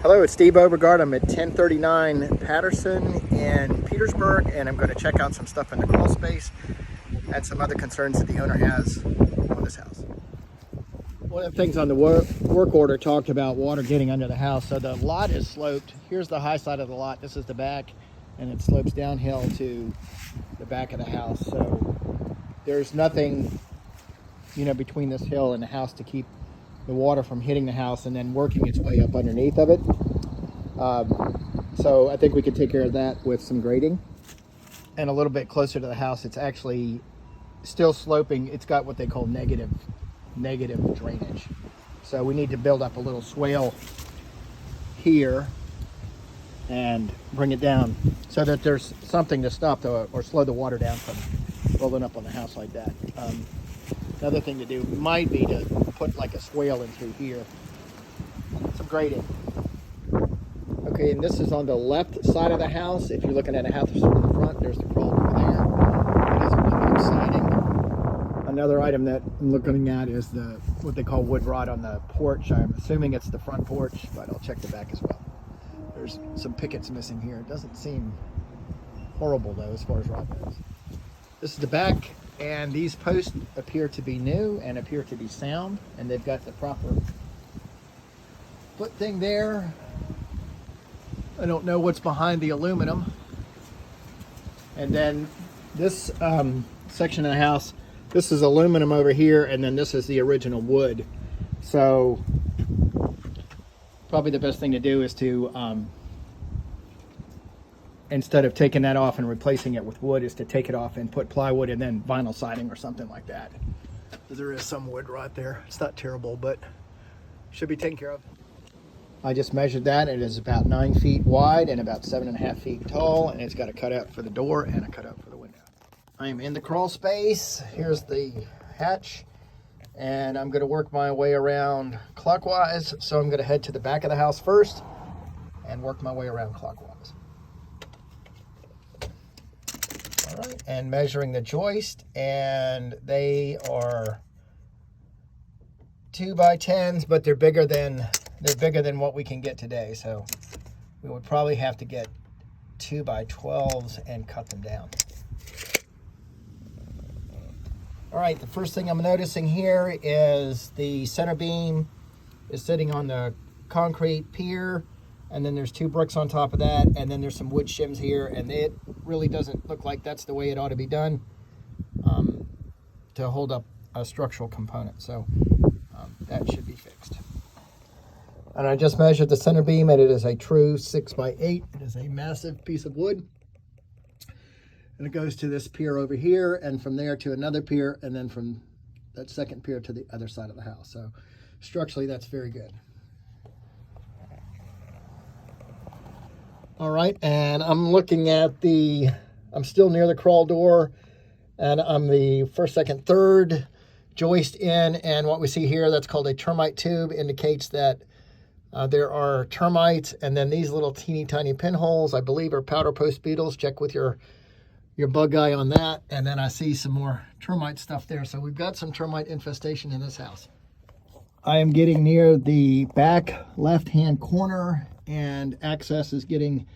Hello, it's Steve Overgard. I'm at 1039 Patterson in Petersburg, and I'm going to check out some stuff in the crawl space and some other concerns that the owner has on this house. One of the things on the work order talked about water getting under the house. So the lot is sloped. Here's the high side of the lot. This is the back, and it slopes downhill to the back of the house. So there's nothing, between this hill and the house to keep the water from hitting the house and then working its way up underneath of it. So I think we could take care of that with some grading. And a little bit closer to the house, it's actually still sloping. It's got what they call negative drainage. So we need to build up a little swale here and bring it down so that there's something to stop or slow the water down from rolling up on the house like that. Another thing to do might be to put like a swale in through here. Some grading. Okay, and this is on the left side of the house. If you're looking at a house from the front, there's the crawl over there. It has aluminum siding. Another item that I'm looking at is what they call wood rot on the porch. I'm assuming it's the front porch, but I'll check the back as well. There's some pickets missing here. It doesn't seem horrible though as far as rot goes. This is the back. And these posts appear to be new and appear to be sound, and they've got the proper foot thing there. I don't know what's behind the aluminum. And then this section of the house, this is aluminum over here, and then this is the original wood. So probably the best thing to do is to instead of taking that off and replacing it with wood, is to take it off and put plywood and then vinyl siding or something like that. There is some wood rot there. It's not terrible, but should be taken care of. I just measured that. It is about 9 feet wide and about 7.5 feet tall, and it's got a cutout for the door and a cutout for the window. I am in the crawl space. Here's the hatch, and I'm going to work my way around clockwise. So I'm going to head to the back of the house first and work my way around clockwise. All right, and measuring the joist, and they are 2x10s, but they're bigger than what we can get today. So we would probably have to get 2x12s and cut them down. All right, the first thing I'm noticing here is the center beam is sitting on the concrete pier. And then there's 2 bricks on top of that, and then there's some wood shims here, and it really doesn't look like that's the way it ought to be done to hold up a structural component. So that should be fixed. And I just measured the center beam, and it is a true 6x8. It is a massive piece of wood. And it goes to this pier over here, and from there to another pier, and then from that second pier to the other side of the house. So structurally, that's very good. All right, and I'm looking at I'm still near the crawl door, and I'm the first, second, third joist in, and what we see here, that's called a termite tube, indicates that there are termites, and then these little teeny tiny pinholes, I believe, are powder post beetles. Check with your bug guy on that, and then I see some more termite stuff there. So we've got some termite infestation in this house. I am getting near the back left-hand corner, and access is getting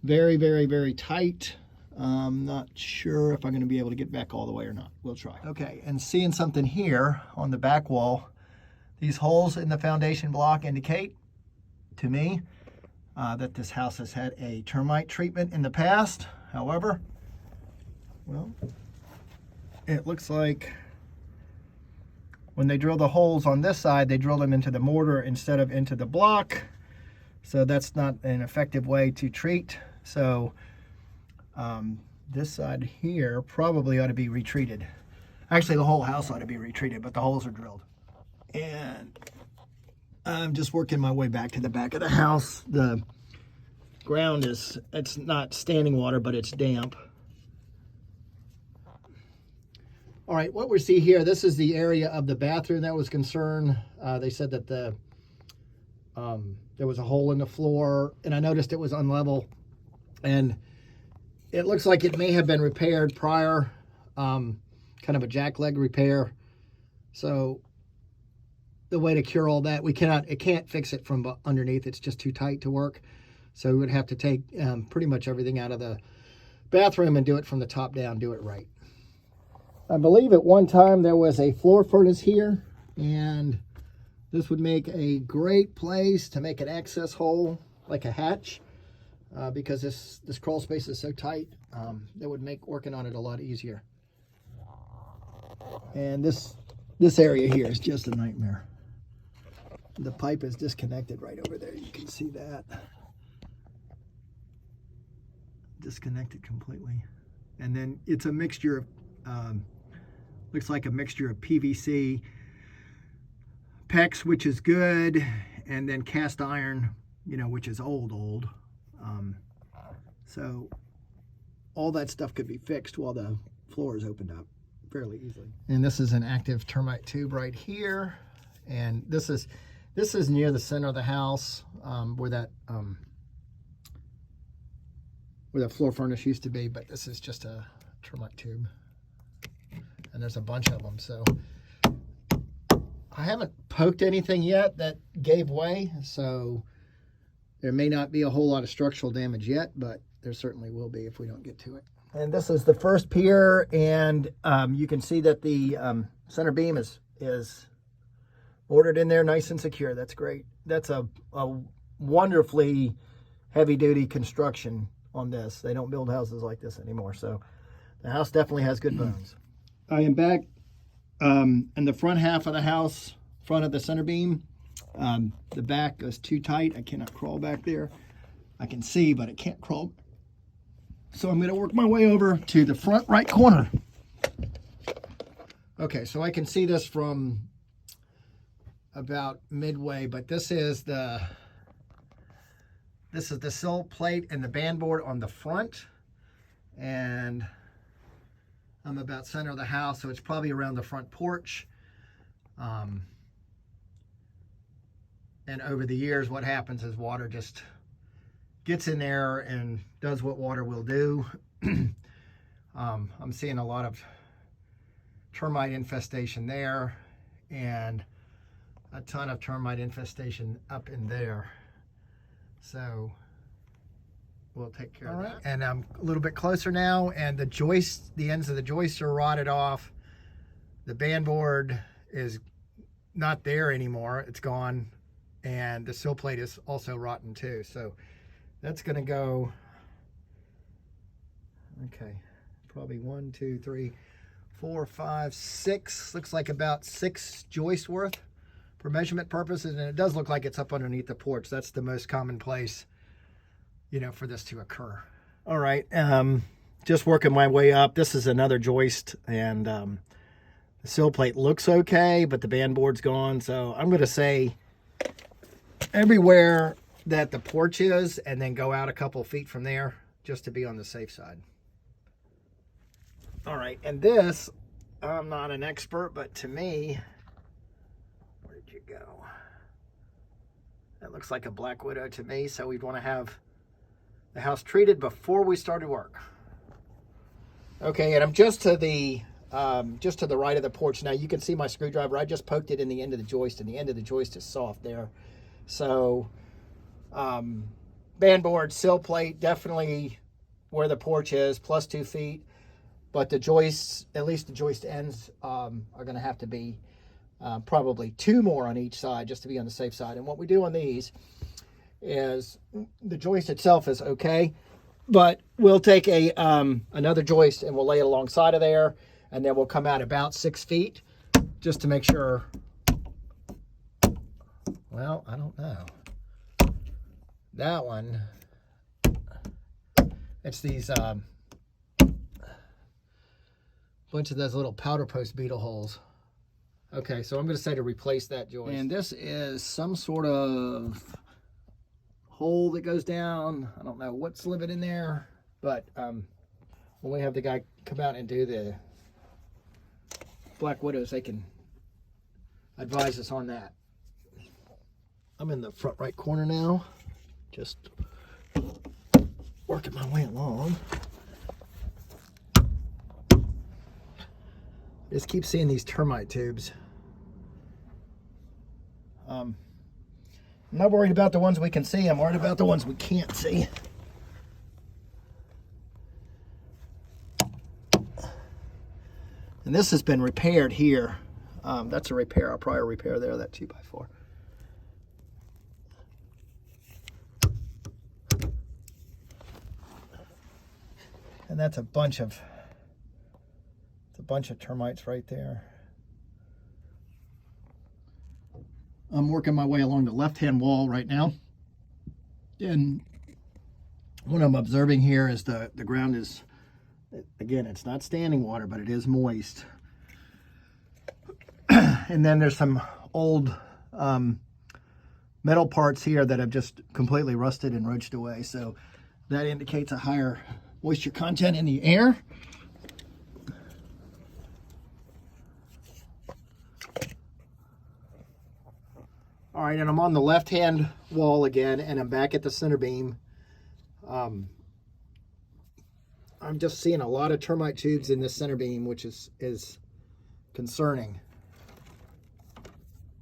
very, very, very tight. I'm not sure if I'm going to be able to get back all the way or not. We'll try. Okay, and seeing something here on the back wall, these holes in the foundation block indicate to me that this house has had a termite treatment in the past. However, well, it looks like when they drill the holes on this side, they drill them into the mortar instead of into the block. So that's not an effective way to treat. So this side here probably ought to be retreated. Actually, the whole house ought to be retreated, but the holes are drilled. And I'm just working my way back to the back of the house. The ground it's not standing water, but it's damp. All right, what we see here, this is the area of the bathroom that was concerned. They said that there was a hole in the floor, and I noticed it was unlevel, and it looks like it may have been repaired prior, kind of a jackleg repair. So the way to cure all that. It can't fix it from underneath. It's just too tight to work. So we would have to take pretty much everything out of the bathroom and do it from the top down, do it right. I believe at one time there was a floor furnace here, and this would make a great place to make an access hole, like a hatch, because this crawl space is so tight. That would make working on it a lot easier. And this area here is just a nightmare. The pipe is disconnected right over there. You can see that. Disconnected completely. And then it's a mixture of, looks like a mixture of PVC, PEX, which is good, and then cast iron, you know, which is old. So all that stuff could be fixed while the floor is opened up fairly easily. And this is an active termite tube right here. And this is near the center of the house, where that floor furnace used to be, but this is just a termite tube. And there's a bunch of them. So I haven't poked anything yet that gave way, so there may not be a whole lot of structural damage yet, but there certainly will be if we don't get to it. And this is the first pier, and you can see that the center beam is ordered in there nice and secure. That's great. That's a wonderfully heavy-duty construction on this. They don't build houses like this anymore, so the house definitely has good bones. I am back in the front half of the house, front of the center beam. The back is too tight. I cannot crawl back there. I can see, but I can't crawl. So I'm going to work my way over to the front right corner. Okay, so I can see this from about midway, but this is the sill plate and the band board on the front, and I'm about center of the house, so it's probably around the front porch. And over the years, what happens is water just gets in there and does what water will do. I'm seeing a lot of termite infestation there, and a ton of termite infestation up in there. So we'll take care of that. And I'm a little bit closer now, and the joists, the ends of the joists are rotted off. The band board is not there anymore. It's gone. And the sill plate is also rotten too. So that's going to go, okay, probably 1, 2, 3, 4, 5, 6. Looks like about 6 joists worth for measurement purposes. And it does look like it's up underneath the porch. That's the most common place, you know, for this to occur. All right, just working my way up. This is another joist, and the sill plate looks okay, but the band board's gone. So I'm going to say everywhere that the porch is, and then go out a couple feet from there just to be on the safe side. All right, and this, I'm not an expert, but to me, where did you go? That looks like a black widow to me, so we'd want to have the house treated before we started work. Okay, and I'm just to the right of the porch. Now you can see my screwdriver. I just poked it in the end of the joist, and the end of the joist is soft there. So band board, sill plate, definitely where the porch is, plus 2 feet. But the joists, at least the joist ends, are going to have to be probably 2 more on each side just to be on the safe side. And what we do on these is the joist itself is okay, but we'll take another joist and we'll lay it alongside of there, and then we'll come out about 6 feet just to make sure. Well, I don't know. That one, it's these bunch of those little powder post beetle holes. Okay, so I'm going to say to replace that joist. And this is some sort of hole that goes down. I don't know what's living in there, but when we have the guy come out and do the Black Widows, they can advise us on that. I'm in the front right corner now, just working my way along. Just keep seeing these termite tubes. I'm not worried about the ones we can see. I'm worried about the ones we can't see. And this has been repaired here. That's a repair. I'll probably repair there, that 2x4. And that's a bunch of termites right there. I'm working my way along the left-hand wall right now. And what I'm observing here is the ground is, again, it's not standing water, but it is moist. And then there's some old metal parts here that have just completely rusted and roached away. So that indicates a higher moisture content in the air. All right, and I'm on the left-hand wall again, and I'm back at the center beam. I'm just seeing a lot of termite tubes in this center beam, which is concerning.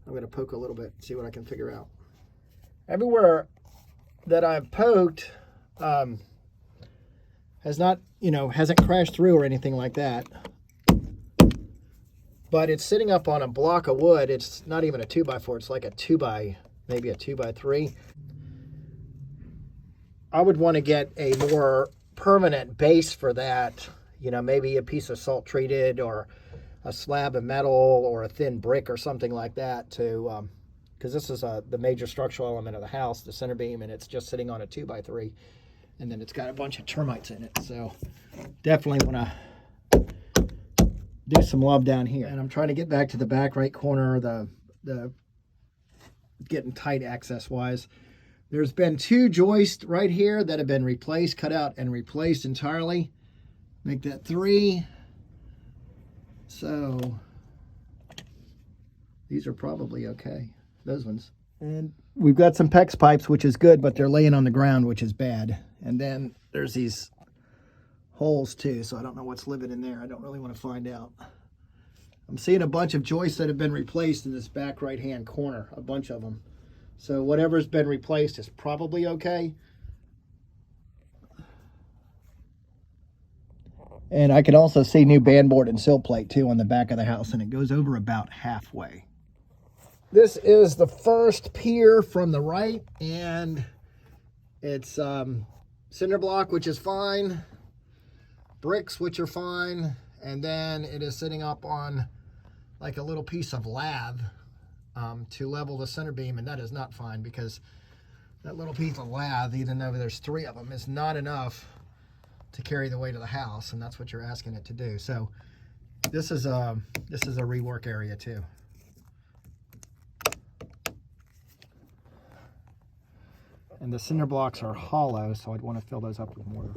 I'm going to poke a little bit, see what I can figure out. Everywhere that I've poked hasn't crashed through or anything like that. But it's sitting up on a block of wood. It's not even a 2x4. It's like maybe a 2x3. I would want to get a more permanent base for that. Maybe a piece of salt treated or a slab of metal or a thin brick or something like that to, because this is the major structural element of the house, the center beam, and it's just sitting on a 2x3. And then it's got a bunch of termites in it. So definitely want to do some love down here. And I'm trying to get back to the back right corner, the getting tight access wise. There's been 2 joists right here that have been replaced, cut out and replaced entirely. Make that 3. So these are probably okay, those ones. And we've got some PEX pipes, which is good, but they're laying on the ground, which is bad. And then there's these holes too, so I don't know what's living in there. I don't really want to find out. I'm seeing a bunch of joists that have been replaced in this back right-hand corner, a bunch of them. So whatever's been replaced is probably okay. And I can also see new bandboard and sill plate too on the back of the house, and it goes over about halfway. This is the first pier from the right, and it's cinder block, which is fine, bricks, which are fine, and then it is sitting up on like a little piece of lath to level the center beam, and that is not fine because that little piece of lath, even though there's 3 of them, is not enough to carry the weight of the house, and that's what you're asking it to do. So this is a rework area too. And the cinder blocks are hollow, so I'd want to fill those up with mortar.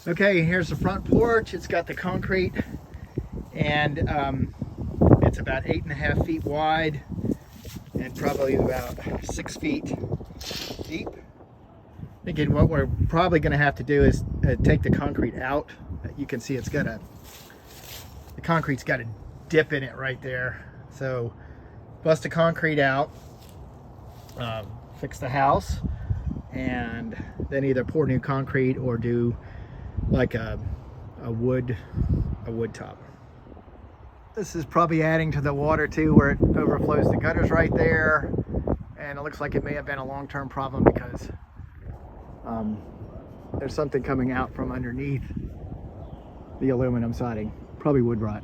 Okay, here's the front porch. It's got the concrete, and it's about 8.5 feet wide and probably about 6 feet deep. Thinking what we're probably going to have to do is take the concrete out. You can see the concrete's got a dip in it right there. So bust the concrete out, fix the house, and then either pour new concrete or do like a wood top. This is probably adding to the water too, where it overflows the gutters right there, and it looks like it may have been a long-term problem because there's something coming out from underneath the aluminum siding, probably wood rot.